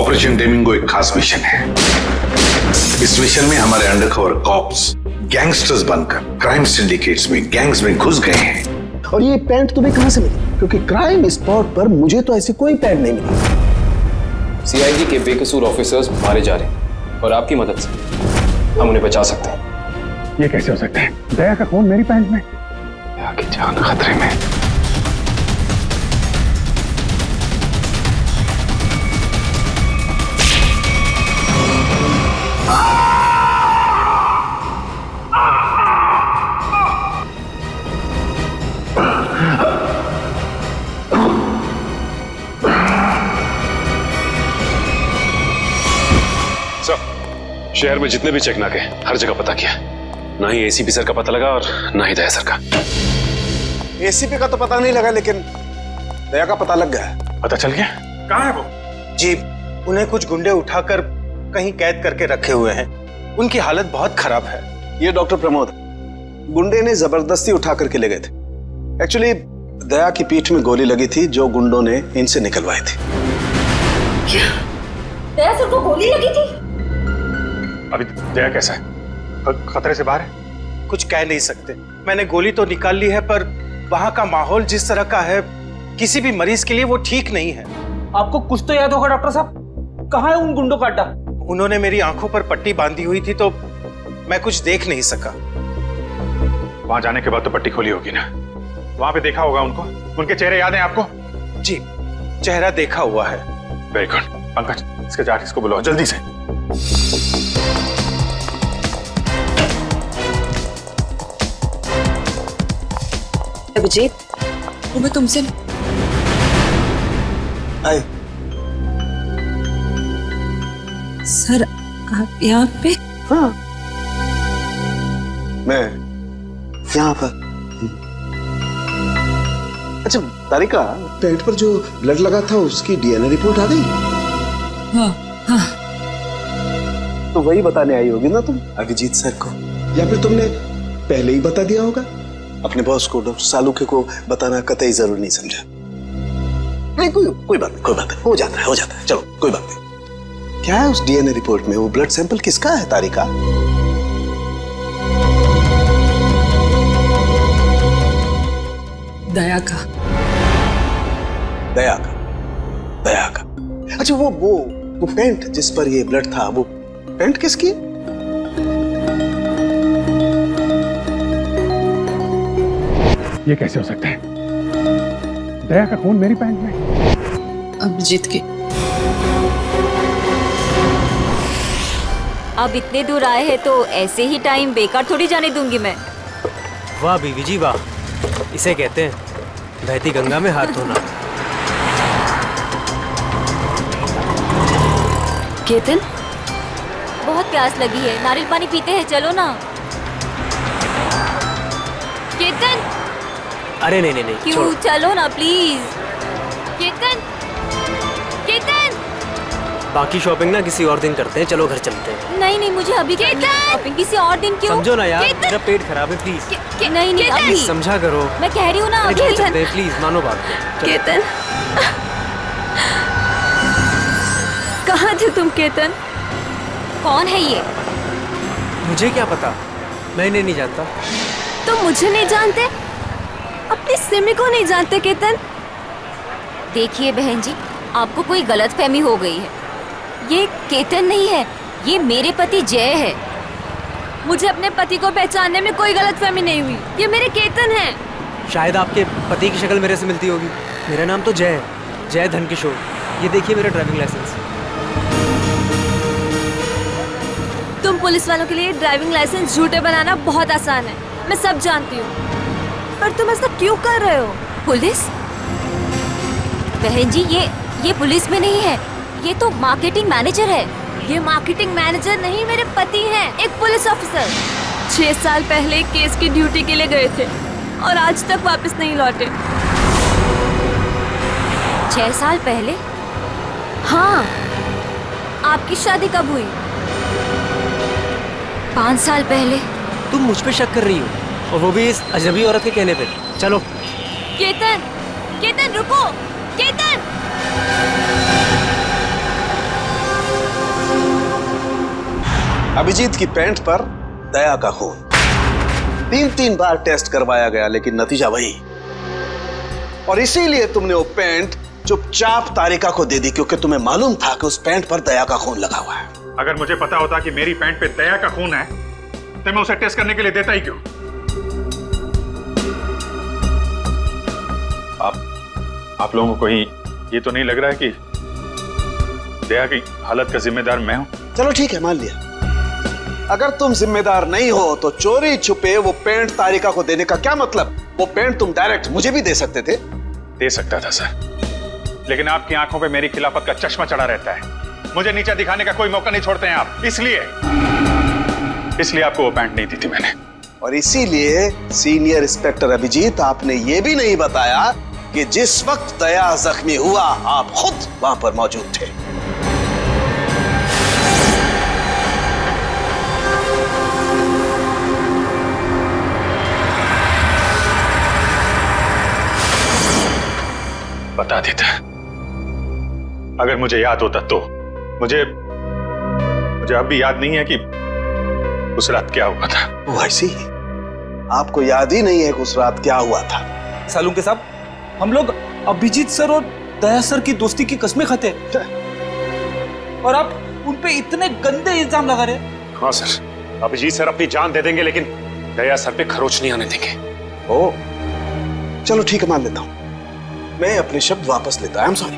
Operation डेमिंगो एक खास mission है। इस मिशन में हमारे अंडरकवर कॉप्स गैंगस्टर्स बनकर क्राइम सिंडिकेट्स में, गैंग्स में घुस गए हैं। और ये पैंट तुम्हें कहां से मिली? क्योंकि क्राइम स्पॉट पर मुझे तो ऐसी कोई पैंट नहीं मिली। सीआईडी के बेकसूर ऑफिसर्स मारे जा रहे हैं और आपकी मदद से हम उन्हें बचा सकते हैं। ये कैसे हो सकता है? दया का खून मेरी पैंट में। दया की जान खतरे में। शहर में जितने भी चेक नाके हर जगह पता किया, ना ही एसीपी सर का पता लगा और ना ही दया सर का। एसीपी का तो पता नहीं लगा, लेकिन दया का पता लग गया। पता चल गया? कहाँ है वो? जी, उन्हें कुछ गुंडे उठाकर कहीं कैद करके रखे हुए हैं। उनकी हालत बहुत खराब है। ये डॉक्टर प्रमोद, गुंडे ने जबरदस्ती उठा करके ले गए थे। एक्चुअली दया की पीठ में गोली लगी थी जो गुंडों ने इनसे निकलवाई थी। दया सर को गोली लगी थी? अभी दया कैसा है? खतरे से बाहर है? कुछ कह नहीं सकते। मैंने गोली तो निकाल ली है, पर वहां का माहौल जिस तरह का है, किसी भी मरीज के लिए वो ठीक नहीं है। आपको कुछ तो याद होगा डॉक्टर साहब, कहाँ है उन गुंडों का अड्डा? उन्होंने मेरी आंखों पर पट्टी बांधी हुई थी तो मैं कुछ देख नहीं सका। वहां जाने के बाद तो पट्टी खोली होगी ना? वहां पे देखा होगा उनको? उनके चेहरे याद हैं आपको? जी, चेहरा देखा हुआ है। Very good. पंकज, इसके जाट इसको बुलाओ जल्दी से। अभिजीत, वो मैं तुमसे आए। सर, आप यहाँ पे? हाँ, मैं यहाँ पर। अच्छा तारिका, पेट पर जो ब्लड लगा था उसकी डीएनए रिपोर्ट आ गई? हाँ हाँ। तो वही बताने आई होगी ना तुम अभिजीत सर को, या फिर तुमने पहले ही बता दिया होगा? अपने बॉस को, डॉक्टर सालुके को बताना कतई जरूरी नहीं समझा? नहीं, कोई बात नहीं, कोई बात नहीं, हो जाता है, चलो कोई बात नहीं। क्या है उस डीएनए रिपोर्ट में? वो ब्लड सैंपल किसका है तारिका? दया का। दया का। अच्छा, वो पेंट जिस पर ये ब्लड था, वो पेंट किसकी? ये कैसे हो सकता है? दया का खून मेरी पैंट में। अभिजीत की। अब इतने दूर आए हैं तो ऐसे ही टाइम बेकार थोड़ी जाने दूंगी मैं। वाह बीवी जी वाह, इसे कहते हैं बहती गंगा में हाथ धोना। केतन, बहुत प्यास लगी है, नारियल पानी पीते हैं, चलो ना। केतन, अरे नहीं, क्यों? छोड़ो। चलो ना प्लीज। केतन, बाकी शॉपिंग ना किसी और दिन करते हैं, चलो घर चलते हैं। नहीं, मुझे अभी शॉपिंग किसी और दिन। क्यों? समझो ना यार, मेरा पेट खराब है, प्लीज। नहीं अभी समझा करो। मैं कह रही हूँ ना अभी। प्लीज मानो बात। केतन, कहाँ थे तुम केतन? कौन है ये? मुझे क्या पता, मैं इन्हें नहीं जानता। तुम मुझे नहीं जानते? अपनी सिमी को नहीं जानते केतन? देखिए बहन जी, आपको कोई गलतफहमी हो गई है। ये केतन नहीं है, ये मेरे पति जय है। मुझे अपने पति को पहचानने में कोई गलतफहमी नहीं हुई। ये मेरे केतन हैं। शायद आपके पति की शक्ल मेरे से मिलती होगी। मेरा नाम तो जय है, जय धनकिशोर। ये देखिए मेरा ड्राइविंग लाइसेंस। तुम पुलिस वालों के लिए ड्राइविंग लाइसेंस झूठे बनाना बहुत आसान है, मैं सब जानती हूँ। पर तुम ऐसा क्यों कर रहे हो? पुलिस? बहन जी, ये पुलिस में नहीं है, ये तो मार्केटिंग मैनेजर है। ये मार्केटिंग मैनेजर नहीं, मेरे पति हैं, एक पुलिस ऑफिसर। 6 साल पहले केस की ड्यूटी के लिए गए थे और आज तक वापस नहीं लौटे। 6 साल पहले? हाँ। आपकी शादी कब हुई? 5 साल पहले। तुम मुझ पे शक कर रही हो, और वो भी इस अजनबी औरत के कहने पे। चलो। केतन रुको, केतन। अभिजीत की पैंट पर दया का खून 3-3 बार टेस्ट करवाया गया, लेकिन नतीजा वही। और इसीलिए तुमने वो पैंट चुपचाप तारिका को दे दी, क्योंकि तुम्हें मालूम था कि उस पैंट पर दया का खून लगा हुआ है। अगर मुझे पता होता कि मेरी पैंट पे दया का खून है तो मैं उसे टेस्ट करने के लिए देता ही क्यों? आप लोगों को कहीं ये तो नहीं लग रहा है कि दया की हालत का जिम्मेदार मैं हूं? चलो ठीक है, मान लिया। अगर तुम जिम्मेदार नहीं हो तो चोरी छुपे वो पैंट तारिका को देने का क्या मतलब? वो पैंट तुम डायरेक्ट मुझे भी दे सकते थे। दे सकता था सर, लेकिन आपकी आंखों पे मेरी खिलाफत का चश्मा चढ़ा रहता है। मुझे नीचा दिखाने का कोई मौका नहीं छोड़ते हैं आप, इसलिए आपको वो पैंट नहीं दी थी मैंने। और इसीलिए सीनियर इंस्पेक्टर अभिजीत, आपने ये भी नहीं बताया कि जिस वक्त दया जख्मी हुआ आप खुद वहां पर मौजूद थे। बता देता, अगर मुझे याद होता तो। मुझे अब भी याद नहीं है कि उस रात क्या हुआ था। वो ऐसी आपको याद ही नहीं है कि उस रात क्या हुआ था? सालुंके साहब, हम लोग अभिजीत सर और दया सर की दोस्ती की कस्में खाते हैं और आप उन पे इतने गंदे इल्जाम लगा रहे हैं। हाँ सर, अभिजीत सर अपनी जान दे देंगे लेकिन दया सर पे खरोच नहीं आने देंगे। ओ, चलो ठीक है, मान लेता हूं। मैं अपने शब्द वापस लेता हूं। I am sorry.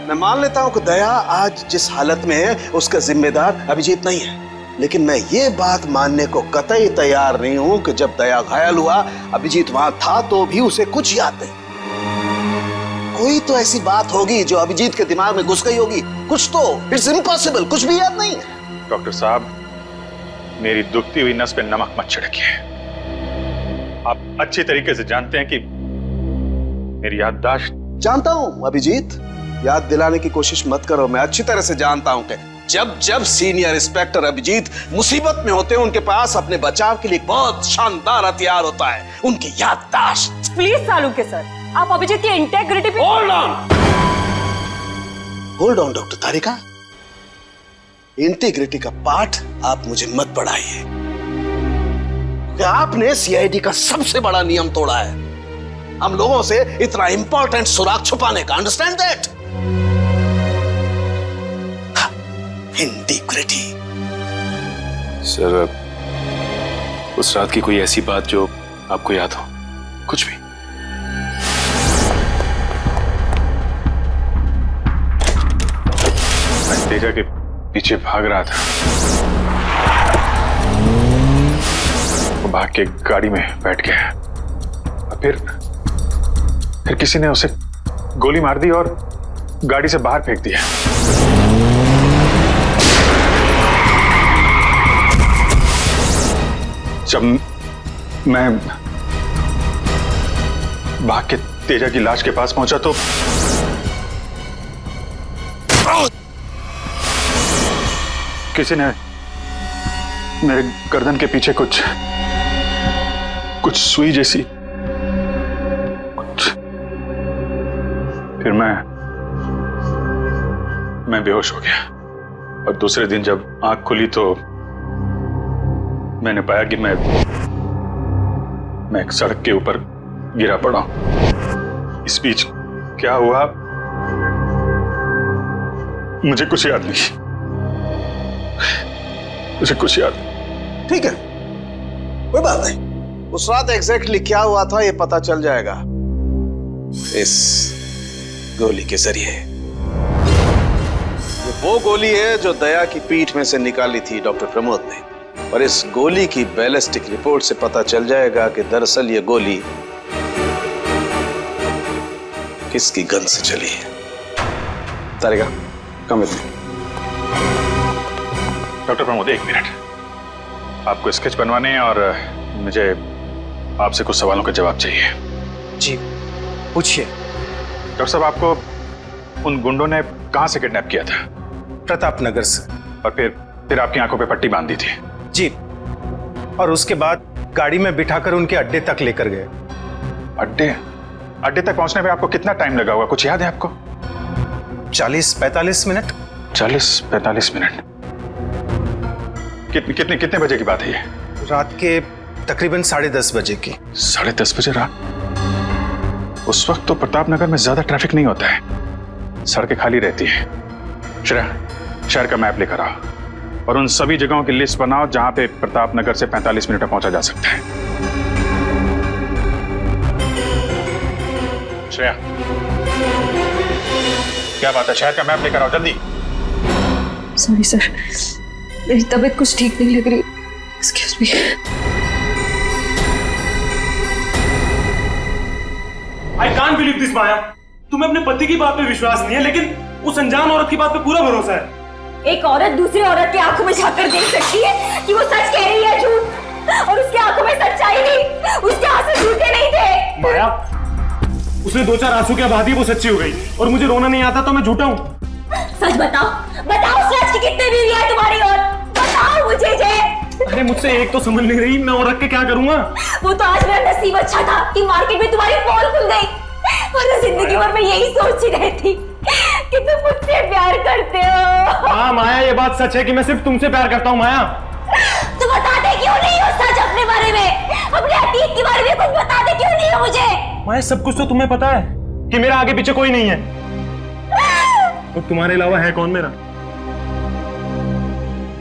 मैं मान लेता हूं कि दया आज जिस हालत में है उसका जिम्मेदार अभिजीत नहीं है, लेकिन मैं ये बात मानने को कतई तैयार नहीं हूं कि जब दया घायल हुआ अभिजीत वहां था तो भी उसे कुछ याद नहीं। कोई तो ऐसी बात होगी जो अभिजीत के दिमाग में घुस गई होगी, कुछ तो। इट्स इम्पॉसिबल, कुछ भी याद नहीं है। डॉक्टर साहब, मेरी दुखती हुई नस पे नमक मत छिड़किए। आप अच्छी तरीके से जानते हैं कि मेरी याददाश्त। जानता हूं अभिजीत, याद दिलाने की कोशिश मत करो। मैं अच्छी तरह से जानता हूं कि जब सीनियर इंस्पेक्टर अभिजीत मुसीबत में होते हैं उनके पास अपने बचाव के लिए बहुत शानदार हथियार होता है, उनकी याददाश्त। प्लीज सालुंके सर, आप अभिजीत की इंटेग्रिटी पे hold on doctor Tarika. Integrity का पाठ आप मुझे मत पढ़ाइए, क्योंकि आपने सीआईडी का सबसे बड़ा नियम तोड़ा है, हम लोगों से इतना इंपॉर्टेंट सुराग छुपाने का। Understand that? इंटीग्रिटी। सर, उस रात की कोई ऐसी बात जो आपको याद हो? कुछ भी? मैं तेजा के पीछे भाग रहा था, वो भाग के गाड़ी में बैठ गया और फिर किसी ने उसे गोली मार दी और गाड़ी से बाहर फेंक दिया। जब मैं भाग के तेजा की लाश के पास पहुंचा तो किसी ने मेरे गर्दन के पीछे कुछ सुई जैसी फिर मैं बेहोश हो गया और दूसरे दिन जब आंख खुली तो मैंने पाया कि मैं एक सड़क के ऊपर गिरा पड़ा हूं। इस बीच क्या हुआ मुझे कुछ याद नहीं, मुझे कुछ याद नहीं। ठीक है, कोई बात नहीं। उस रात एग्जैक्टली क्या हुआ था ये पता चल जाएगा इस गोली के जरिए। ये वो गोली है जो दया की पीठ में से निकाली थी डॉक्टर प्रमोद ने, और इस गोली की बैलिस्टिक रिपोर्ट से पता चल जाएगा कि दरअसल ये गोली किसकी गन से चली है। Tarika, come with me. Doctor Pramod, एक मिनट। आपको स्केच बनवाने हैं और मुझे आपसे कुछ सवालों के जवाब चाहिए। जी पूछिए। डॉक्टर साहब, आपको उन गुंडों ने कहां से किडनैप किया था? प्रताप नगर से। और फिर आपकी आंखों पे पट्टी बांध दी थी? जी, और उसके बाद गाड़ी में बिठाकर उनके अड्डे तक लेकर गए। अड्डे तक पहुंचने में आपको कितना टाइम लगा होगा, कुछ याद है आपको? 40-45 मिनट। 40-45 मिनट। कितने बजे की बात है ये? रात के तकरीबन 10:30 बजे की। 10:30 बजे रात? उस वक्त तो प्रताप नगर में ज्यादा ट्रैफिक नहीं होता है, सड़कें खाली रहती है। श्रेया, शहर का मैप लेकर आओ और उन सभी जगहों की लिस्ट बनाओ जहां पे प्रताप नगर से 45 मिनट में पहुंचा जा सकता है। श्रेया, क्या बात है? शहर का मैप लेकर आओ जल्दी। सॉरी सर, मेरी तबीयत कुछ ठीक नहीं लग रही। Excuse me. I can't believe this Maya. तुम्हें अपने पति की बात पे विश्वास नहीं है, लेकिन उस अनजान औरत की बात पे पूरा भरोसा है। एक औरत दूसरी औरत की आंखों में झांककर देख सकती है कि वो सच कह रही है झूठ, और उसकी आंखों में सच्चाई नहीं, उसके आंसू झूठे नहीं थे। माया, उसने 2-4 आंसू क्या बहा दिए, वो सच्ची हो गई, और मुझे रोना नहीं आता तो मैं झूठा हूँ। सच बताओ, बताओ सच की कितने बीवी है तुम्हारी, और बताओ मुझे जे। अरे मुझसे एक तो समझ नहीं रही, मैं और रख के क्या करूंगा? वो तो आज मेरा नसीब अच्छा था कि मार्केट में तुम्हारी पोल खुल गई, वरना जिंदगी भर मैं यही सोचती रहती कि तुम मुझसे प्यार करते हो। हाँ माया, ये बात सच है कि मैं सिर्फ तुमसे प्यार करता हूँ। माया, तुम बताते क्यों नहीं हो सच अपने बारे में, अपने अतीत के बारे में कुछ बताते क्यों नहीं हो मुझे? माया, सब कुछ तो तुम्हें पता है कि मेरा आगे पीछे कोई नहीं है, तो तुम्हारे अलावा है कौन मेरा?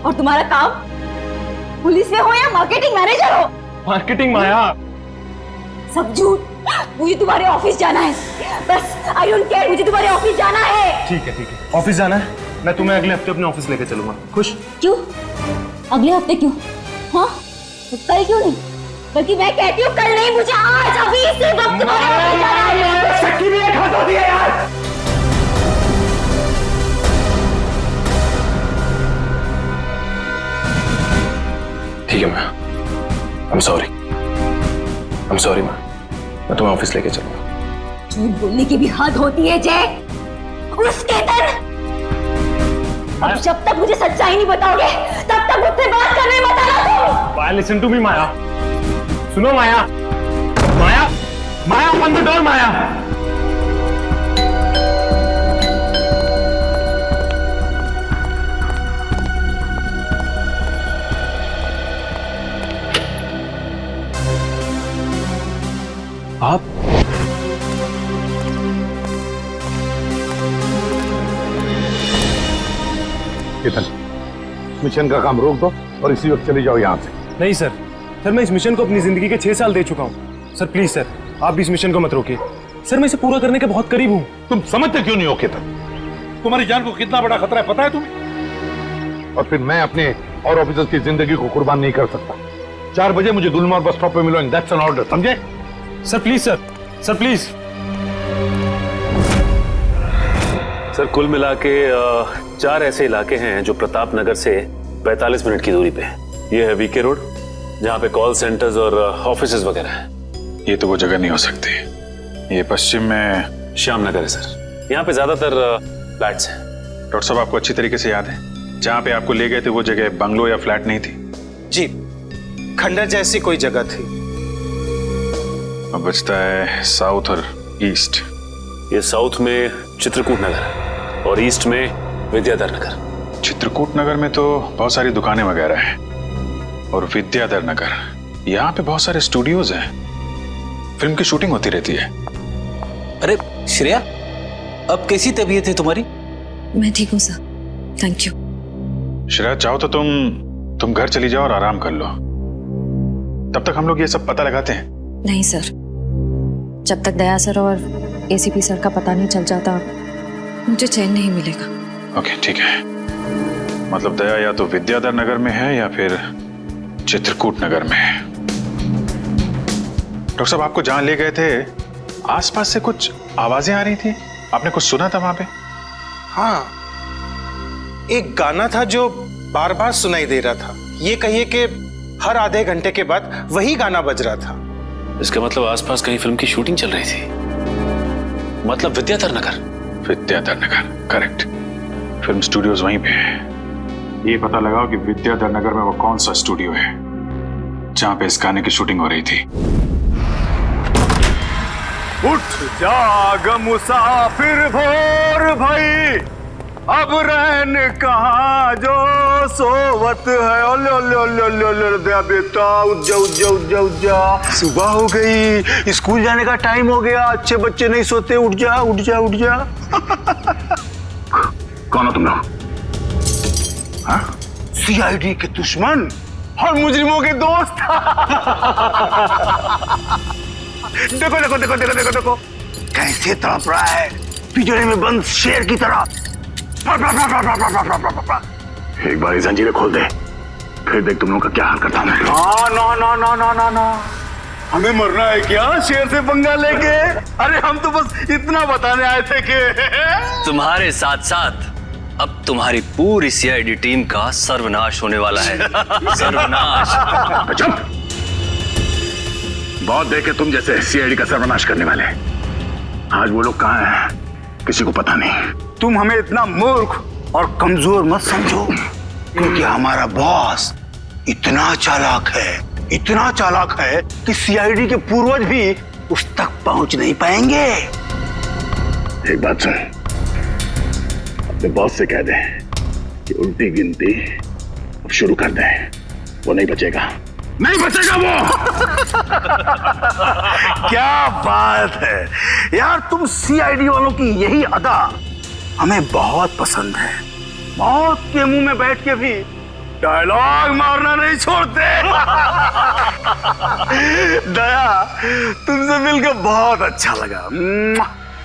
और तुम्हारा काम पुलिस में हो या मार्केटिंग मैनेजर हो? मार्केटिंग? माया, सब झूठ। मुझे तुम्हारे ऑफिस जाना है, बस आई डोंट केयर, मुझे तुम्हारे ऑफिस जाना है। ठीक है, ऑफिस जाना है, मैं तुम्हें अगले हफ्ते अपने ऑफिस लेके चलूंगा। खुश? क्यों अगले हफ्ते क्यों? हाँ, तो कल क्यों नहीं? बल्कि मैं कहती हूँ कल नहीं, मुझे आज अभी इसी वक्त तुम्हारे ऑफिस जाना है। शक्की भी एक हाथ होती है यार। ठीक है मैं I'm sorry मैं तुम्हें ऑफिस लेके चलूंगा। झूठ बोलने की भी हद होती है जय। उसके तरह अब जब तक मुझे सच्चाई नहीं बताओगे तब तक मुझसे बात करने मत आना तुम। माया, लिसन टू मी माया, सुनो माया, माया, माया, ओपन द डोर माया। आप केतन, मिशन का काम रोक दो और इसी वक्त चले जाओ यहाँ से। नहीं सर, मैं इस मिशन को अपनी जिंदगी के 6 साल दे चुका हूँ। सर प्लीज सर, आप भी इस मिशन को मत रोकिए। सर मैं इसे पूरा करने के बहुत करीब हूँ। तुम समझते क्यों नहीं हो केतन? तुम्हारी जान को कितना बड़ा खतरा है पता है तुम्हें? और फिर मैं अपने और ऑफिसर्स की जिंदगी को कुर्बान नहीं कर सकता। 4 बजे मुझे गुलमोहर बस स्टॉप पे मिलो, दैट्स एन ऑर्डर, समझे? Sir please sir please. Sir कुल मिला के 4 ऐसे इलाके हैं जो प्रताप नगर से 45 मिनट की दूरी पे है। ये है वीके रोड, जहाँ पे कॉल सेंटर्स और ऑफिसेज वगैरह हैं। ये तो वो जगह नहीं हो सकती। ये पश्चिम में श्याम नगर है सर, यहाँ पे ज्यादातर फ्लैट्स हैं। डॉक्टर साहब, आपको अच्छी तरीके से याद है जहाँ पे आपको ले गए थे वो जगह बंगलो या फ्लैट नहीं थी? जी, खंडर जैसी कोई जगह थी। अब बचता है साउथ और ईस्ट। ये साउथ में चित्रकूट नगर है और ईस्ट में विद्याधर नगर। चित्रकूट नगर में तो बहुत सारी दुकानें वगैरह हैं, और विद्याधर नगर यहाँ पे बहुत सारे स्टूडियोज हैं, फिल्म की शूटिंग होती रहती है। अरे श्रेया, अब कैसी तबीयत है तुम्हारी? मैं ठीक हूँ सर, थैंक यू। श्रेया, चाहो तो तुम घर चली जाओ और आराम कर लो, तब तक हम लोग ये सब पता लगाते हैं। नहीं सर, जब तक दया सर और एसीपी सर का पता नहीं चल जाता मुझे चैन नहीं मिलेगा। ओके ठीक है, मतलब दया या तो विद्याधर नगर में है या फिर चित्रकूट नगर में है। डॉक्टर साहब, आपको जहां ले गए थे आसपास से कुछ आवाजें आ रही थी, आपने कुछ सुना था वहां पे? हाँ, एक गाना था जो बार बार सुनाई दे रहा था। ये कहिए कि हर आधे घंटे के बाद वही गाना बज रहा था। इसका मतलब आसपास कहीं फिल्म की शूटिंग चल रही थी, मतलब Vidyadhar Nagar. Vidyadhar Nagar, correct. Film studios वहीं पे है। ये पता लगाओ कि विद्याधर नगर में वो कौन सा स्टूडियो है जहां पे इस गाने की शूटिंग हो रही थी। उठ जाग मुसाफिर भोर भई, अब रहन कहाँ जो सोवत है। ओले ओले ओले ओले ओले दया बेटा, उठ जा उठ जा उठ जा उठ जा, सुबह हो गई, स्कूल जाने का टाइम हो गया, अच्छे बच्चे नहीं सोते, उठ जा उठ जा उठ जा। कौन हो तुम लोग? सीआईडी के दुश्मन और मुजरिमों के दोस्त। देखो देखो देखो देखो देखो देखो कैसे तड़प रहा है पिंजरे में बंद शेर की तरह। एक बार जंजीरें खोल दे, फिर देख तुम लोगों का क्या हाल करता हूं। No no no no no no, हमें मरना है क्या शेर से पंगा लेके? अरे हम तो बस इतना बताने आए थे कि तुम्हारे साथ साथ अब तुम्हारी पूरी सीआईडी टीम का सर्वनाश होने वाला है। सर्वनाश। चुप! बहुत देखे तुम जैसे सीआईडी का सर्वनाश करने वाले। आज वो लोग कहाँ हैं किसी को पता नहीं। तुम हमें इतना मूर्ख और कमजोर मत समझो, क्योंकि हमारा बॉस इतना चालाक है कि सीआईडी के पूर्वज भी उस तक पहुंच नहीं पाएंगे। एक बात सुन, अपने बॉस से कह दे कि उल्टी गिनती अब शुरू कर दे। वो नहीं बचेगा वो। क्या बात है यार, तुम सीआईडी वालों की यही अदा हमें बहुत पसंद है। मौत के मुंह में बैठ के भी डायलॉग मारना नहीं छोड़ते। दया, तुमसे मिलकर बहुत अच्छा लगा।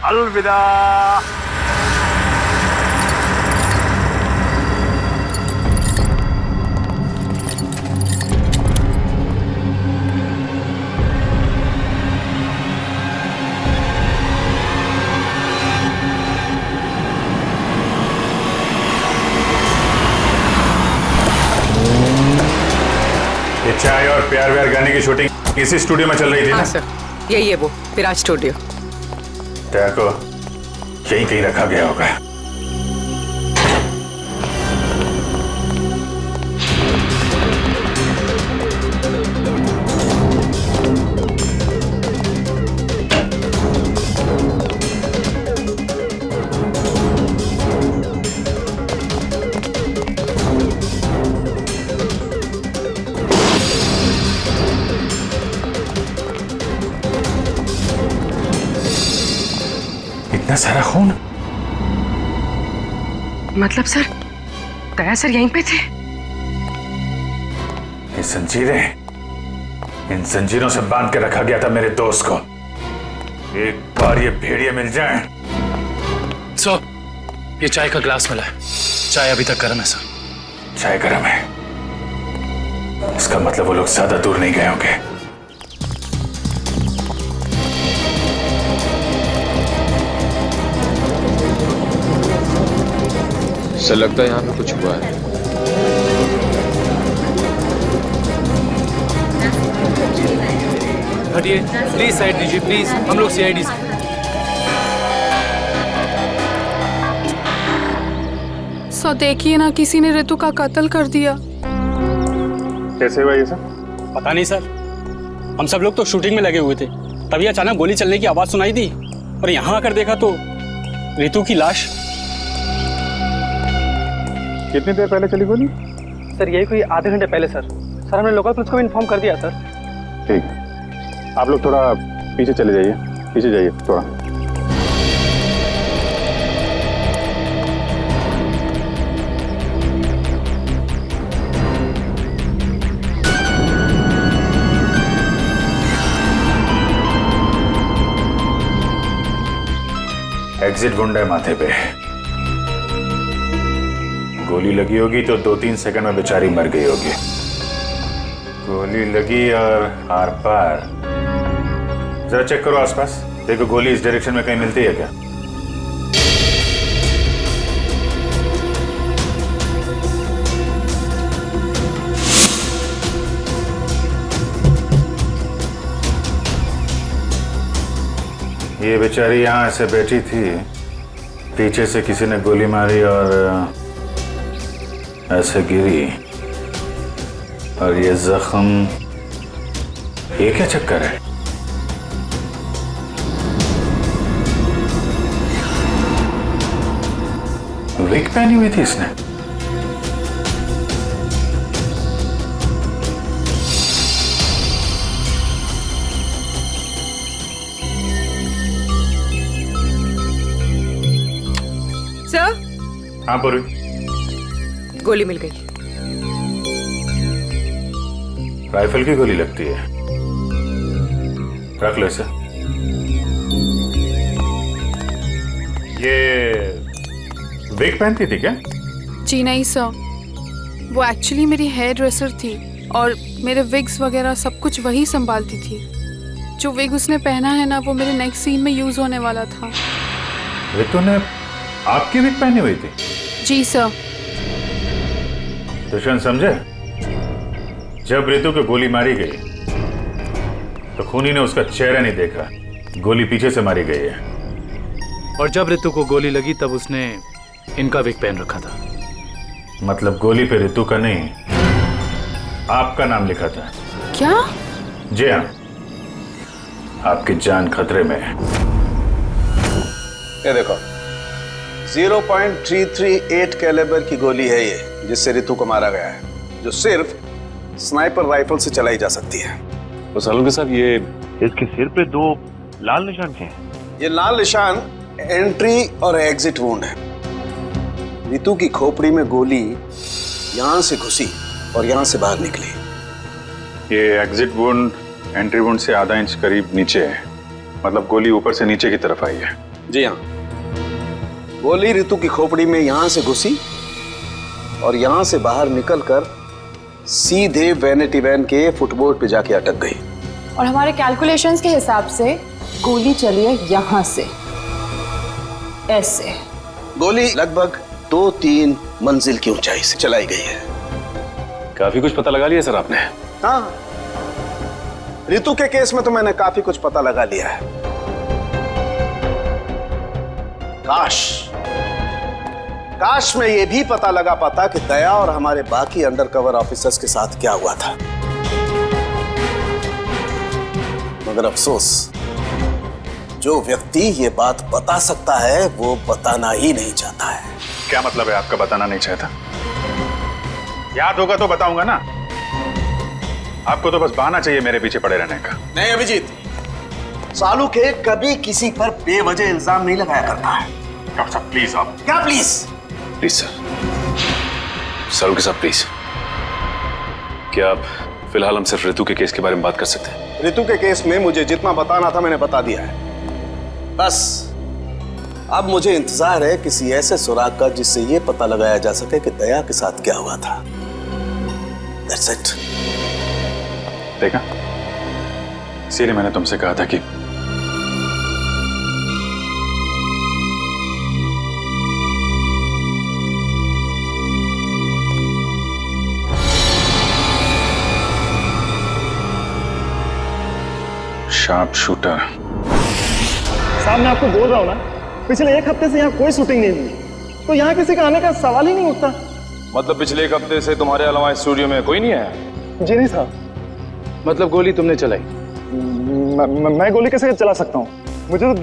अलविदा। चाय और प्यार व्यार गाने की शूटिंग इसी स्टूडियो में चल रही थी ना? हाँ सर, यही है वो विराज स्टूडियो। दया को यहीं कहीं रखा गया होगा। इतना सारा खून? मतलब सर, दया सर यहीं पे थे? ये जंजीरें, इन जंजीरों से बांध के रखा गया था मेरे दोस्त को। एक बार ये भेड़िए मिल जाएं। सर, ये चाय का ग्लास मिला है। चाय अभी तक गर्म है सर। चाय गर्म है, इसका मतलब वो लोग ज्यादा दूर नहीं गए होंगे। ऐसा लगता है यहाँ पे कुछ हुआ है। हटिए प्लीज, साइड दीजिए प्लीज, हम लोग सीआईडी से। सो देखिए ना, किसी ने ऋतु का कत्ल कर दिया। कैसे हुआ ये सब? पता नहीं सर, हम सब लोग तो शूटिंग में लगे हुए थे, तभी अचानक गोली चलने की आवाज सुनाई दी और यहाँ आकर देखा तो ऋतु की लाश। कितनी देर पहले चली गोली? सर यही कोई आधे घंटे पहले सर। सर हमने लोकल पुलिस को इन्फॉर्म कर दिया सर। ठीक है, आप लोग थोड़ा पीछे चले जाइए, पीछे जाइए थोड़ा। एग्जिट गुंडा है माथे पे। गोली लगी होगी तो 2-3 सेकंड में बेचारी मर गई होगी। गोली लगी और आर पार। जरा चेक करो आसपास, देखो गोली इस डायरेक्शन में कहीं मिलती है क्या? ये बेचारी यहाँ ऐसे बैठी थी, पीछे से किसी ने गोली मारी और ऐसे गिरी, और ये जख्म। ये क्या चक्कर है? विग पहनी हुई थी इसने? सर, हाँ पूरी। गोली मिल गई। राइफल की गोली लगती है। रख लो इसे। ये विग पहनती थी क्या? जी नहीं सर, वो एक्चुअली मेरी हेयर ड्रेसर थी और मेरे विग्स वगैरह सब कुछ वही संभालती थी। जो विग उसने पहना है ना, वो मेरे नेक्स्ट सीन में यूज होने वाला था। रितु ने आपकी विग पहनी हुई थी? जी सर। दुष्यंत समझे, जब रितु को गोली मारी गई तो खूनी ने उसका चेहरा नहीं देखा, गोली पीछे से मारी गई है। और जब रितु को गोली लगी तब उसने इनका विग पहन रखा था। मतलब गोली पे रितु का नहीं, आपका नाम लिखा था। क्या? जी हाँ, आपकी जान खतरे में है। ये देखो, 0.338 कैलिबर की गोली है ये, जिससे रितु को मारा गया है, जो सिर्फ स्नाइपर राइफल से चलाई जा सकती है। तो सालुंके साहब, ये इसके सिर पे 2 लाल निशान क्या हैं? ये लाल निशान एंट्री और एग्जिट वुंड है। रितु की खोपड़ी में गोली यहां से घुसी और यहां से बाहर निकली। ये एग्जिट वुंड एंट्री वुंड से आधा इंच करीब नीचे है, मतलब गोली ऊपर से नीचे की तरफ आई है। जी हाँ, गोली रितु की खोपड़ी में यहां से घुसी और यहां से बाहर निकलकर सीधे वैनिटी वैन के फुटबोर्ड पे जाके अटक गई। और हमारे कैलकुलेशंस के हिसाब से गोली चली है यहां से, ऐसे। गोली लगभग 2-3 मंजिल की ऊंचाई से चलाई गई है। काफी कुछ पता लगा लिया सर आपने। हाँ, रितु के केस में तो मैंने काफी कुछ पता लगा लिया है। काश मैं ये भी पता लगा पाता कि दया और हमारे बाकी अंडरकवर ऑफिसर्स के साथ क्या हुआ था, मगर अफसोस, जो व्यक्ति ये बात बता सकता है वो बताना ही नहीं चाहता है। क्या मतलब है आपका बताना नहीं चाहता? याद होगा तो बताऊंगा ना। आपको तो बस बहाना चाहिए मेरे पीछे पड़े रहने का। नहीं अभिजीत, सालुके कभी किसी पर बेवजह इल्जाम नहीं लगाया करता है। डॉक्टर साहब प्लीज। आप क्या प्लीज? प्लीज सर, सालुंके साहब प्लीज, क्या आप फिलहाल हम सिर्फ रितु के केस के बारे में बात कर सकते हैं? रितु के केस में मुझे जितना बताना था मैंने बता दिया है। बस अब मुझे इंतजार है किसी ऐसे सुराग का जिससे ये पता लगाया जा सके कि दया के साथ क्या हुआ था। That's it. देखा, इसीलिए मैंने तुमसे कहा था कि शार्प शूटर। साहब मैं आपको बोल रहा हूँ ना, पिछले 1 हफ्ते से यहाँ कोई शूटिंग नहीं हुई, तो यहाँ किसी का आने का सवाल ही नहीं उठता। मतलब पिछले 1 हफ्ते से तुम्हारे अलावा स्टूडियो में कोई नहीं आया? जी नहीं साहब। मतलब गोली तुमने चलाई? मैं गोली कैसे चला सकता हूँ? मुझे तो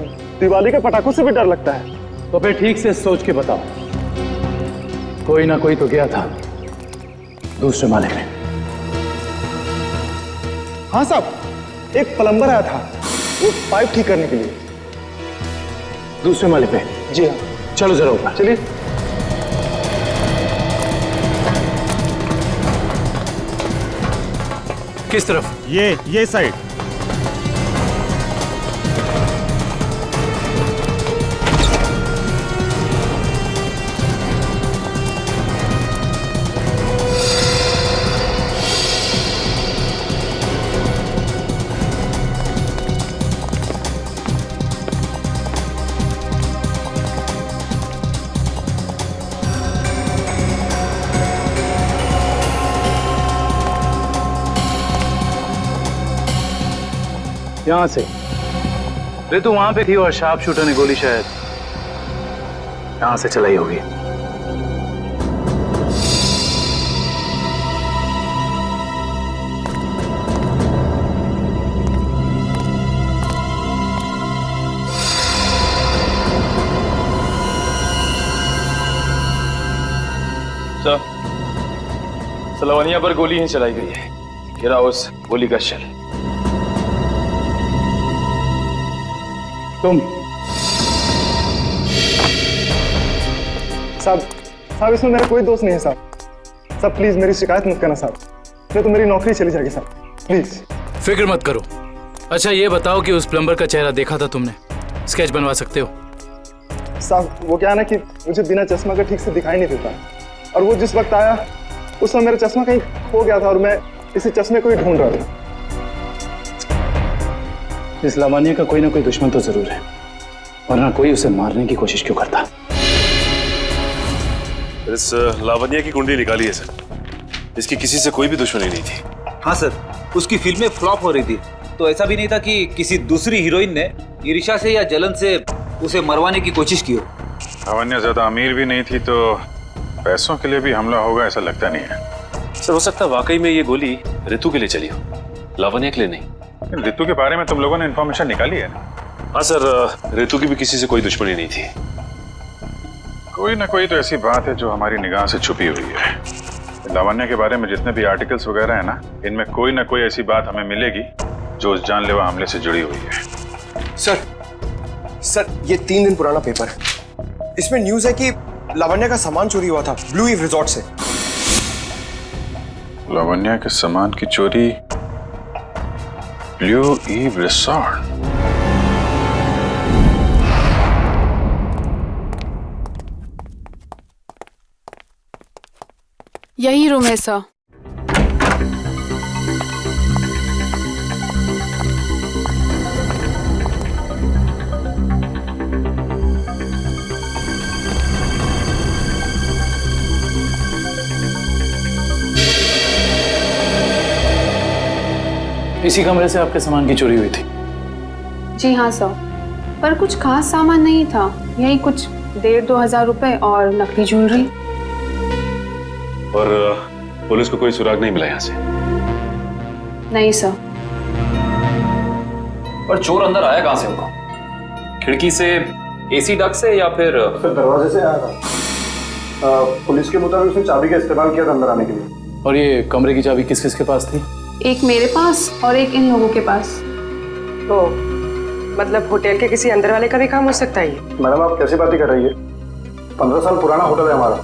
दिवाली के पटाखों से भी डर लगता है। तो फिर ठीक से सोच के बताओ, कोई ना कोई तो गया था दूसरे माले में। हाँ साहब, एक प्लम्बर आया था वो पाइप ठीक करने के लिए। दूसरे माले पे? जी हाँ। चलो जरा ऊपर। चलिए। किस तरफ? ये साइड। यहां से रितु वहां पे थी और शार्प शूटर ने गोली शायद यहां से चलाई होगी। सर लवनिया पर गोली ही चलाई गई है। गिरा उस गोली का शेल। तुम साहब इसमें मेरा कोई दोस्त नहीं है साहब प्लीज मेरी शिकायत मत करना साहब, नहीं तो मेरी नौकरी चली जाएगी साहब, प्लीज। फिक्र मत करो। अच्छा ये बताओ कि उस प्लम्बर का चेहरा देखा था तुमने? स्केच बनवा सकते हो? साहब वो क्या है ना कि मुझे बिना चश्मा का ठीक से दिखाई नहीं देता, और वो जिस वक्त आया उस समय मेरा चश्मा कहीं खो गया था और मैं इसी चश्मे को ही ढूंढ रहा था। इस लावण्य का कोई ना कोई दुश्मन तो जरूर है, वरना कोई उसे मारने की कोशिश क्यों करता? इस लावण्य की कुंडली निकाली है सर। इसकी किसी से कोई भी दुश्मनी नहीं थी। हाँ सर, उसकी फिल्में फ्लॉप हो रही थी, तो ऐसा भी नहीं था कि किसी दूसरी हीरोइन ने ईर्ष्या से या जलन से उसे मरवाने की कोशिश की हो। लावण्य ज्यादा अमीर भी नहीं थी, तो पैसों के लिए भी हमला होगा ऐसा लगता नहीं है। सर हो सकता है वाकई में ये गोली ऋतु के लिए चली हो, लावण्य के लिए नहीं। ऋतु के बारे में तुम लोगों ने इन्फॉर्मेशन निकाली है ना? हाँ सर, ऋतु की भी किसी से कोई दुश्मनी नहीं थी। कोई ना कोई तो ऐसी बात है जो हमारी निगाह से छुपी हुई है। लावण्य के बारे में जितने भी आर्टिकल्स वगैरह है ना, इनमें कोई ना कोई ऐसी बात हमें मिलेगी जो उस जानलेवा हमले से जुड़ी हुई है। सर ये 3 दिन पुराना पेपर है, इसमें न्यूज है कि लावण्य का सामान चोरी हुआ था ब्लू ईव रिजॉर्ट से। लावण्य के सामान की चोरी ब्लू ईव रिसॉर्ट? यही रूम है सर। इसी कमरे से आपके सामान की चोरी हुई थी? जी हाँ सर, पर कुछ खास सामान नहीं था, यही कुछ 1,500-2 हजार रुपए और नकली ज्वेलरी। और पुलिस को कोई सुराग नहीं मिला यहाँ से? नहीं सर। पर चोर अंदर आया कहाँ से होगा? खिड़की से, एसी डक्ट से, या फिर दरवाजे से आया था। पुलिस के मुताबिक उसने चाबी का इस्तेमाल किया था अंदर आने के लिए। और ये कमरे की चाबी किस किस के पास थी? एक मेरे पास और एक इन लोगों के पास। तो मतलब होटल के किसी अंदर वाले का भी काम हो सकता है? मैडम आप कैसी बातें कर रही है? 15 साल पुराना होटल है हमारा,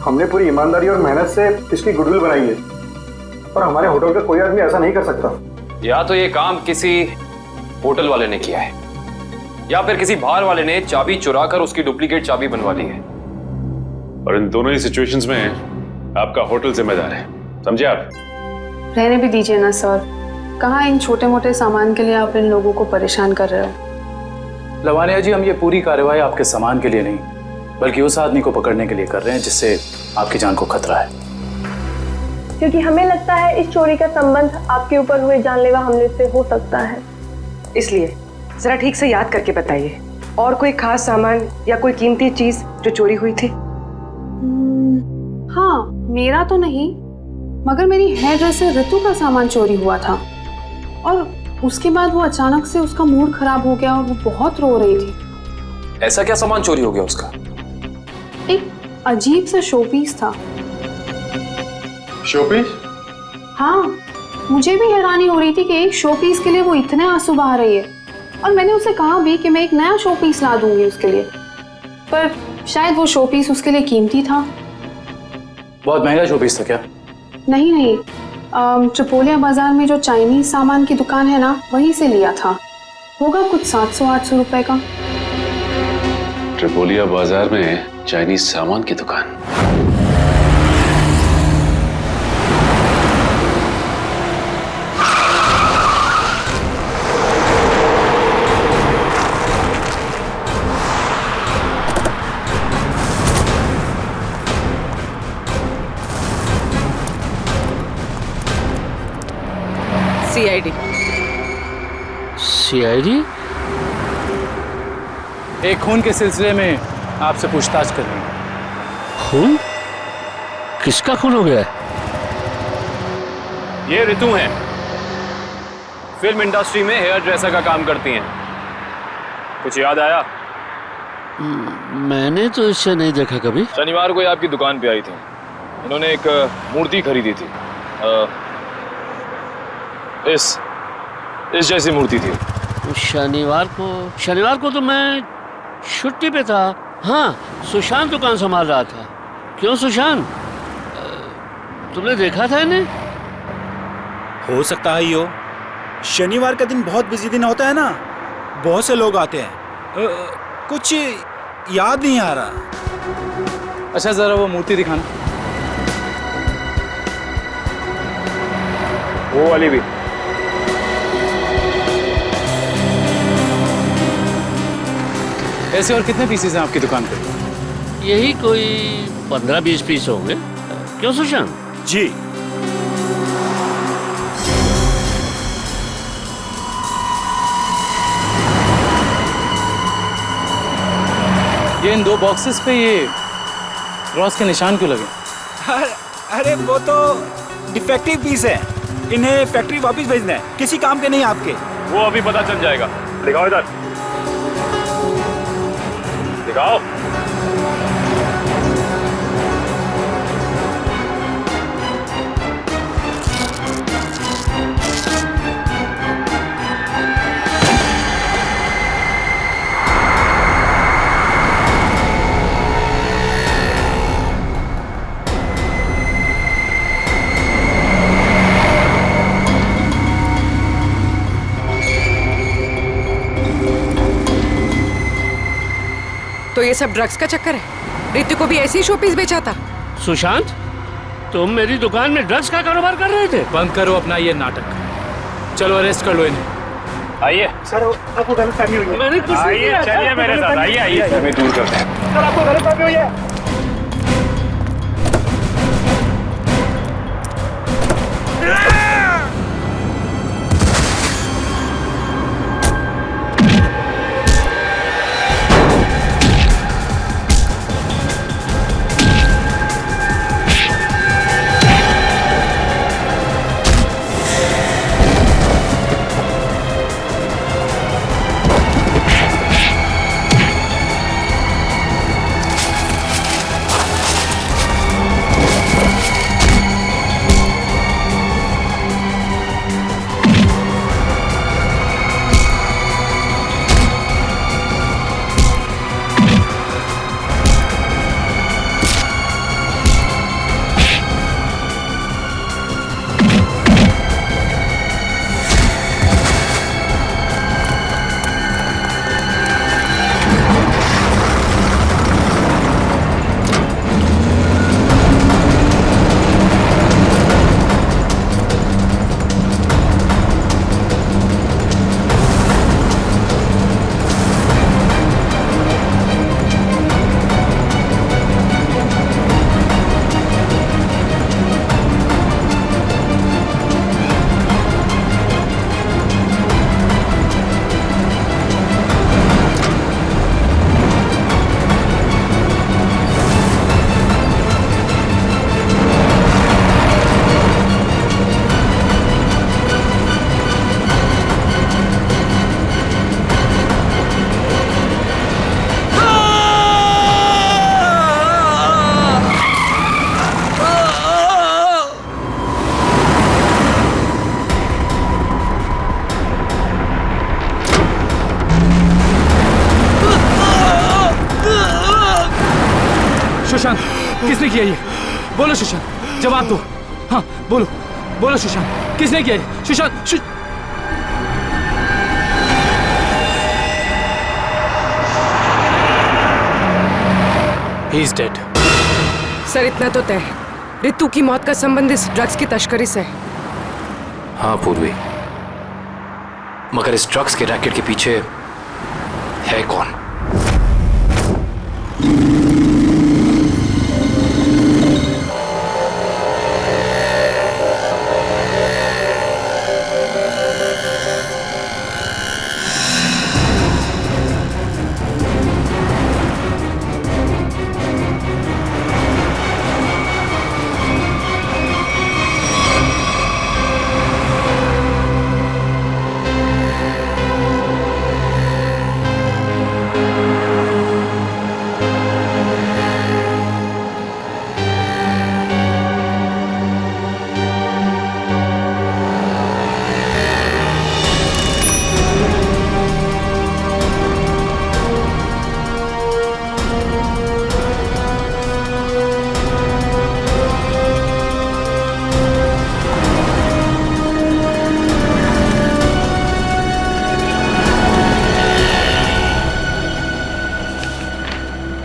हमने पूरी ईमानदारी और मेहनत से इसकी गुडविल बनाई है, और हमारे होटल का कोई आदमी ऐसा नहीं कर सकता। या तो ये काम किसी होटल वाले ने किया है, या फिर किसी बाहर वाले ने चाबी चुरा कर उसकी डुप्लीकेट चाबी बनवा ली है। और इन दोनों ही सिचुएशंस में आपका होटल जिम्मेदार है, समझे आप? रहने भी दीजिए ना सर, कहाँ इन छोटे मोटे सामान के लिए आप इन लोगों को परेशान कर रहे हो? लवानिया जी, हम ये पूरी कार्रवाई आपके सामान के लिए नहीं, बल्कि उस आदमी को पकड़ने के लिए कर रहे हैं जिससे आपकी जान को खतरा है। क्योंकि हमें लगता है इस चोरी का संबंध आपके ऊपर हुए जानलेवा हमले से हो सकता है। इसलिए जरा ठीक से याद करके बताइए, और कोई खास सामान या कोई कीमती चीज जो चोरी हुई थी? हाँ, मेरा तो नहीं, मगर मेरी हेयर ड्रेसर ऋतु का सामान चोरी हुआ था, और उसके बाद वो अचानक से उसका मूड खराब हो गया और वो बहुत रो रही थी। ऐसा क्या सामान चोरी हो गया उसका? एक अजीब सा शोपीस था। शोपीस? हाँ, मुझे भी हैरानी हो रही थी कि एक शोपीस के लिए वो इतने आंसू बहा रही है, और मैंने उसे कहा भी कि मैं एक नया शोपीस ला दूंगी उसके लिए, पर शायद वो शोपीस उसके लिए कीमती था। बहुत महंगा शोपीस था क्या? नहीं, चपोलिया बाजार में जो चाइनीज सामान की दुकान है ना, वहीं से लिया था। होगा कुछ 700-800 रुपए का। ट्रिपोलिया बाजार में चाइनीज सामान की दुकान? सीआईडी एक खून के सिलसिले में आपसे पूछताछ कर रही हूँ। खून? किसका खून हो गया है? ये ऋतु हैं, फिल्म इंडस्ट्री में हेयर ड्रेसर का काम करती हैं। कुछ याद आया? मैंने तो इसे नहीं देखा कभी। शनिवार को ये आपकी दुकान पे आई थी। इन्होंने एक मूर्ति खरीदी थी। इस जैसी मूर्ति थी। शनिवार को तो मैं छुट्टी पे था। हाँ, सुशांत दुकान संभाल रहा था। क्यों सुशांत, तुमने देखा था इन्हें? हो सकता है यो, शनिवार का दिन बहुत बिजी दिन होता है ना, बहुत से लोग आते हैं। कुछ याद नहीं आ रहा। अच्छा जरा वो मूर्ति दिखाना। वो वाली भी। ऐसे और कितने पीसेस हैं आपकी दुकान पे? यही कोई 15-20 पीस होंगे। क्यों सुशांत? जी। ये इन 2 बॉक्सेस पे ये क्रॉस के निशान क्यों लगे? अरे वो तो डिफेक्टिव पीस है, इन्हें फैक्ट्री वापस भेजना है, किसी काम के नहीं आपके। वो अभी पता चल जाएगा। दिखाओ इधर, दिखाओ। तो ये सब ड्रग्स का चक्कर है? ऋतु को भी ऐसे ही शोपीस बेचा था? सुशांत, तुम मेरी दुकान में ड्रग्स का कारोबार कर रहे थे? बंद करो अपना ये नाटक। चलो अरेस्ट कर लो इन्हें। आइए सर, आपको गलतफहमी हुई है। मैंने कुछ नहीं आइए, किया। चलिए मेरे साथ, आइए हमें दूर करते हैं। सर, आपको गलतफहमी हुई है। सुशांत, किसने किया ये? बोलो सुशांत, जवाब दो। हाँ बोलो, बोलो सुशांत, किसने किया ये? Sushant He is dead. Sir, इतना तो तय है, ऋतु की मौत का संबंध इस ड्रग्स की तस्करी से है। हाँ पूर्वी, मगर इस ड्रग्स के रैकेट के पीछे है कौन?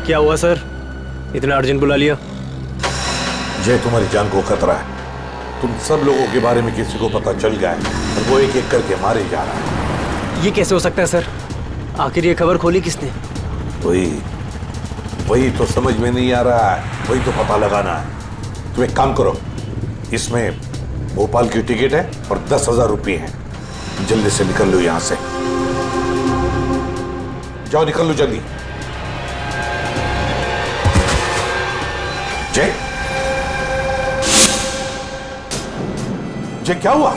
क्या हुआ सर, इतना अर्जेंट बुला लिया? जय, तुम्हारी जान को खतरा है। तुम सब लोगों के बारे में किसी को पता चल गया है और वो एक एक करके मारे जा रहा है। ये कैसे हो सकता है सर? आखिर ये खबर खोली किसने? वही तो समझ में नहीं आ रहा है, वही तो पता लगाना है। तुम एक काम करो, इसमें भोपाल की टिकट है और 10,000 रुपये हैं। जल्दी से निकल लो यहां से, जाओ निकल लो जल्दी। जय, जय क्या हुआ?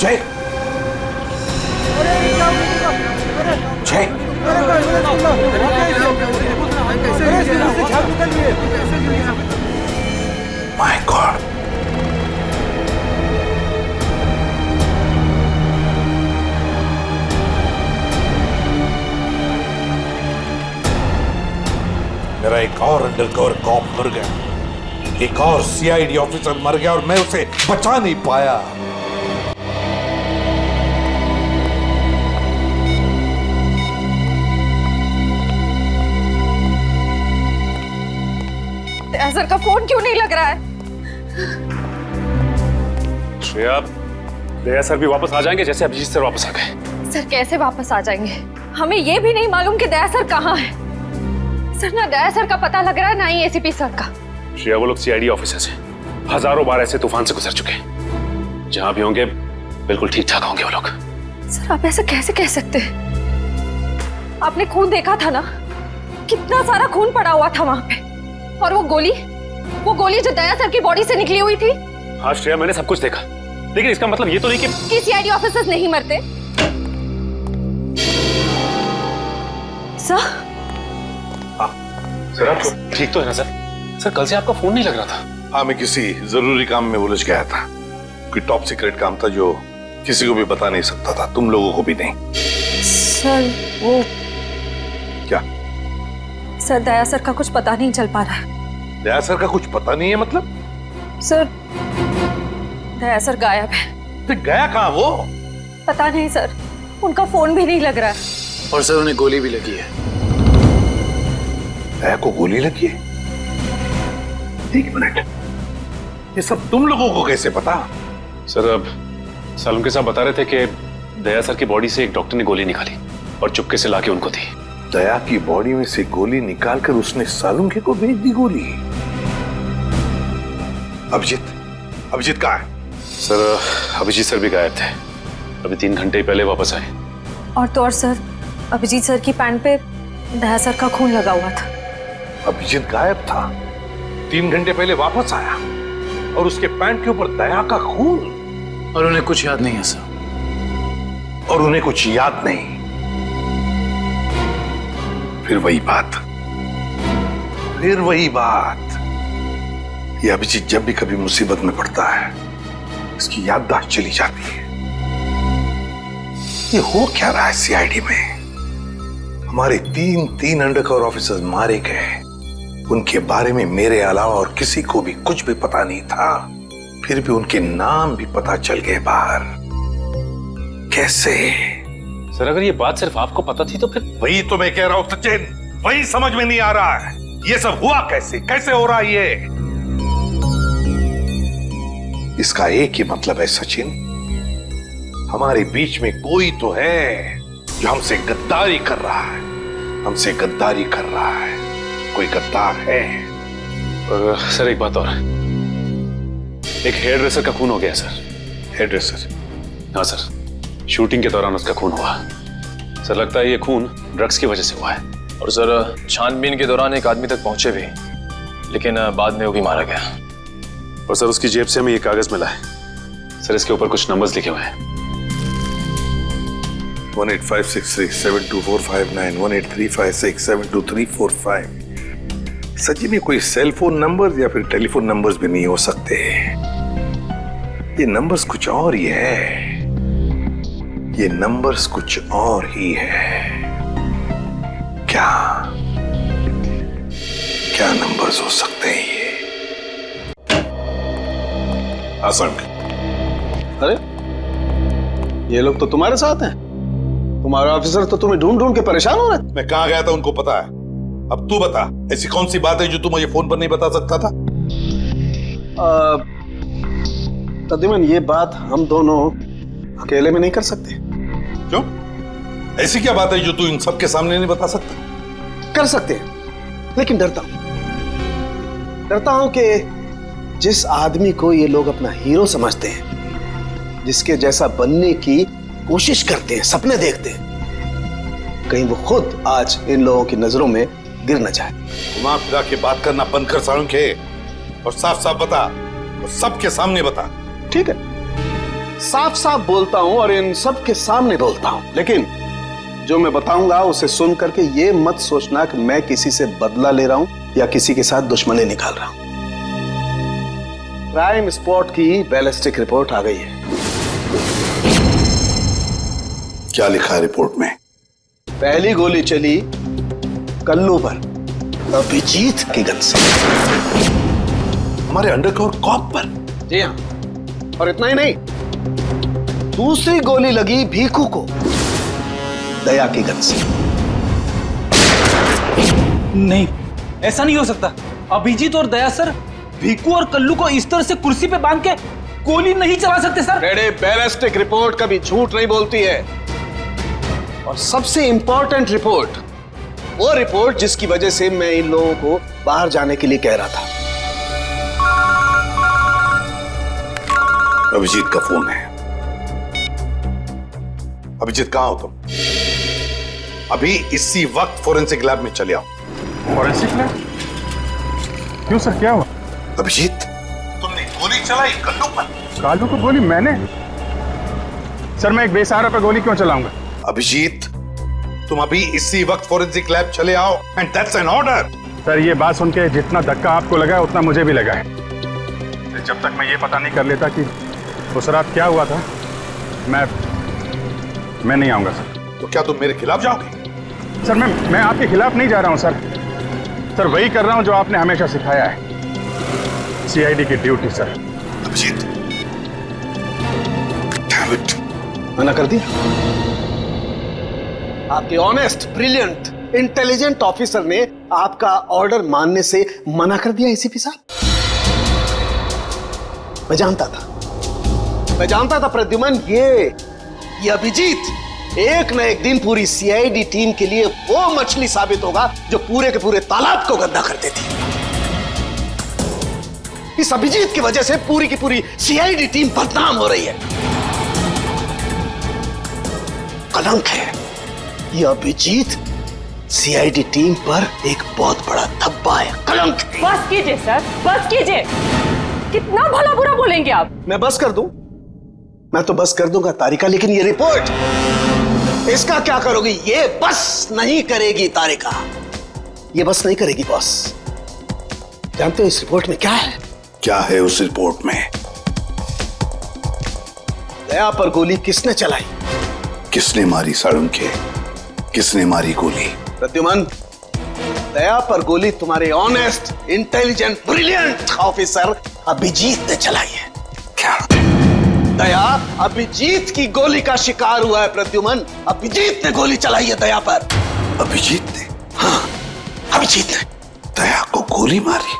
जय, जय, माय गॉड, मेरा एक और अंडरकवर कॉप मर गया, एक और सीआईडी ऑफिसर मर गया और मैं उसे बचा नहीं पाया। सर का फोन क्यों नहीं लग रहा है? श्रेया, दया सर भी वापस आ जाएंगे जैसे अभिजीत सर वापस आ गए। सर कैसे वापस आ जाएंगे? हमें ये भी नहीं मालूम कि दया सर कहाँ है। सर ना दया सर का पता लग रहा है ना ही एसीपी सर का। श्रेया, वो लोग सीआईडी ऑफिसर्स हैं, हजारों बार ऐसे तूफान से गुजर चुके हैं। जहां भी होंगे बिल्कुल ठीक ठाक होंगे वो लोग। सर आप ऐसा कैसे कह सकते हैं? आपने खून देखा था ना, कितना सारा खून पड़ा हुआ था वहां पे। और वो गोली जो दया सर की बॉडी से निकली हुई थी। हाँ श्रेया, मैंने सब कुछ देखा, लेकिन इसका मतलब ये तो नहीं कि सीआईडी ऑफिसर्स नहीं मरते। सर सर आप ठीक तो है ना सर? सर कल से आपका फोन नहीं लग रहा था। हाँ, मैं किसी जरूरी काम में उलझ गया था। कोई टॉप सीक्रेट काम था जो किसी को भी बता नहीं सकता था, तुम लोगों को भी नहीं। सर वो क्या? सर दया सर का कुछ पता नहीं चल पा रहा है। दया सर का कुछ पता नहीं है मतलब? सर दया सर गायब है। तो गया कहाँ वो? पता नहीं सर, उनका फोन भी नहीं लग रहा है। और सर उन्हें गोली भी लगी है। दया को गोली लगी है? एक मिनट, ये सब तुम लोगों को कैसे पता? सर अब सालुंके साहब बता रहे थे कि दया सर की बॉडी से एक डॉक्टर ने गोली निकाली और चुपके से लाके उनको दी। दया की बॉडी में से गोली निकालकर उसने सालुंके को भेज दी गोली। अभिजीत कहाँ है? सर अभिजीत सर भी गायब थे, अभी 3 घंटे ही पहले वापस आए। और तो और सर, अभिजीत सर की पैंट पे दया सर का खून लगा हुआ था। अभिजीत गायब था, 3 घंटे पहले वापस आया और उसके पैंट के ऊपर दया का खून। और उन्हें कुछ याद नहीं है सर। और उन्हें कुछ याद नहीं। फिर वही बात। ये अभिजीत जब भी कभी मुसीबत में पड़ता है, इसकी याददाश्त चली जाती है। ये हो क्या रहा है सीआईडी में? हमारे 3 अंडरकवर ऑफिसर्स मारे गए, उनके बारे में मेरे अलावा और किसी को भी कुछ भी पता नहीं था। फिर भी उनके नाम भी पता चल गए बाहर। कैसे? सर अगर ये बात सिर्फ आपको पता थी तो फिर? वही तो मैं कह रहा हूं सचिन, वही समझ में नहीं आ रहा है। ये सब हुआ कैसे हो रहा है ये? इसका एक ही मतलब है सचिन, हमारे बीच में कोई तो है जो हमसे गद्दारी कर रहा है। कोई गद्दार है। और सर एक बात और, एक हेयर ड्रेसर का खून हो गया सर। Hair dresser? हाँ सर, शूटिंग के दौरान उसका खून हुआ। सर लगता है ये खून ड्रग्स की वजह से हुआ है। और सर छानबीन के दौरान एक आदमी तक पहुंचे भी, लेकिन बाद में वो भी मारा गया। और सर उसकी जेब से हमें ये कागज मिला है सर, इसके ऊपर कुछ नंबर्स लिखे हुए हैं। 18563724591 18356722345। सचिन, ये कोई सेल फोन नंबर या फिर टेलीफोन नंबर्स भी नहीं हो सकते। ये नंबर्स कुछ और ही है। क्या नंबर्स हो सकते हैं ये? आसंक, अरे ये लोग तो तुम्हारे साथ हैं। तुम्हारा ऑफिसर तो तुम्हें ढूंढ ढूंढ के परेशान हो रहे। मैं कहां गया था उनको पता है। अब तू बता, ऐसी कौन सी बात है जो तू मुझे फोन पर नहीं बता सकता था? प्रद्युमन, ये बात हम दोनों अकेले में नहीं कर सकते। क्यों? ऐसी क्या बात है जो तू इन सबके सामने नहीं बता सकता? कर सकते हैं, लेकिन डरता हूं कि जिस आदमी को ये लोग अपना हीरो समझते हैं, जिसके जैसा बनने की कोशिश करते हैं, सपने देखते हैं, कहीं वो खुद आज इन लोगों की नजरों में गिर न जाए। घुमा फिरा के बात करना बंद कर साळुंखे, और साफ साफ बता, और सबके सामने बता। ठीक है, साफ साफ बोलता हूं और इन सब के सामने बोलता हूं, लेकिन जो मैं बताऊंगा उसे सुन करके ये मत सोचना कि मैं किसी से बदला ले रहा हूं या किसी के साथ दुश्मनी निकाल रहा हूं। क्राइम स्पॉट की बैलिस्टिक रिपोर्ट आ गई है। क्या लिखा है रिपोर्ट में? पहली गोली चली कल्लू पर, अभिजीत की गन से। हमारे अंडरकवर कॉप पर? जी हाँ, और इतना ही नहीं, दूसरी गोली लगी भीखू को, दया की गन से। नहीं, ऐसा नहीं हो सकता। अभिजीत और दया सर भीकू और कल्लू को इस तरह से कुर्सी पे बांध के गोली नहीं चला सकते सर। रेडी, बैलिस्टिक रिपोर्ट कभी झूठ नहीं बोलती है। और सबसे इंपॉर्टेंट रिपोर्ट, वो रिपोर्ट जिसकी वजह से मैं इन लोगों को बाहर जाने के लिए कह रहा था। अभिजीत का फोन है। अभिजीत, कहां हो तुम? अभी इसी वक्त फोरेंसिक लैब में चले आओ। Forensic lab? क्यों सर, क्या हुआ? अभिजीत, तुमने गोली चलाई कल्लू पर। कालू को गोली मैंने? सर, मैं एक बेसहारा पे गोली क्यों चलाऊंगा? अभिजीत, तुम अभी इसी वक्त फोरेंसिक लैब चले आओ, and that's an order. Sir, ये बात सुन के जितना धक्का आपको लगा है उतना मुझे भी लगा है। जब तक मैं ये पता नहीं कर लेता कि उस रात क्या हुआ था, मैं नहीं आऊंगा सर। तो क्या तुम मेरे खिलाफ जाओगे? सर, मैं आपके खिलाफ नहीं जा रहा हूं सर। सर, वही कर रहा हूं जो आपने हमेशा सिखाया है, सीआईडी की ड्यूटी सर। अभिजीत, मना कर दिया? आपके ऑनेस्ट, ब्रिलियंट, इंटेलिजेंट ऑफिसर ने आपका ऑर्डर मानने से मना कर दिया एसीपी साहब। मैं जानता था प्रद्युमन, ये अभिजीत एक न एक दिन पूरी सीआईडी टीम के लिए वो मछली साबित होगा जो पूरे के पूरे तालाब को गंदा कर देती। इस अभिजीत की वजह से पूरी की पूरी सीआईडी टीम बदनाम हो रही है। कलंक है ये अभिजीत, सीआईडी टीम पर एक बहुत बड़ा धब्बा है, कलंक। बस कीजिए सर, बस कीजिए। कितना भला बुरा बोलेंगे आप? मैं बस कर दूं? मैं तो बस कर दूंगा तारिका, लेकिन ये रिपोर्ट, इसका क्या करोगी? ये बस नहीं करेगी तारिका, ये बस नहीं करेगी बॉस। जानते हो इस रिपोर्ट में क्या है? क्या है उस रिपोर्ट में? दया पर गोली किसने चलाई? किसने मारी साळुंखे? किसने मारी गोली? प्रद्युमन, दया पर गोली तुम्हारे honest, intelligent, brilliant officer Abhijeet ने चलाई है। क्या? दया अभिजीत की गोली का शिकार हुआ है प्रद्युमन। अभिजीत ने गोली चलाई है दया पर। अभिजीत ने? हाँ, अभिजीत ने दया को गोली मारी।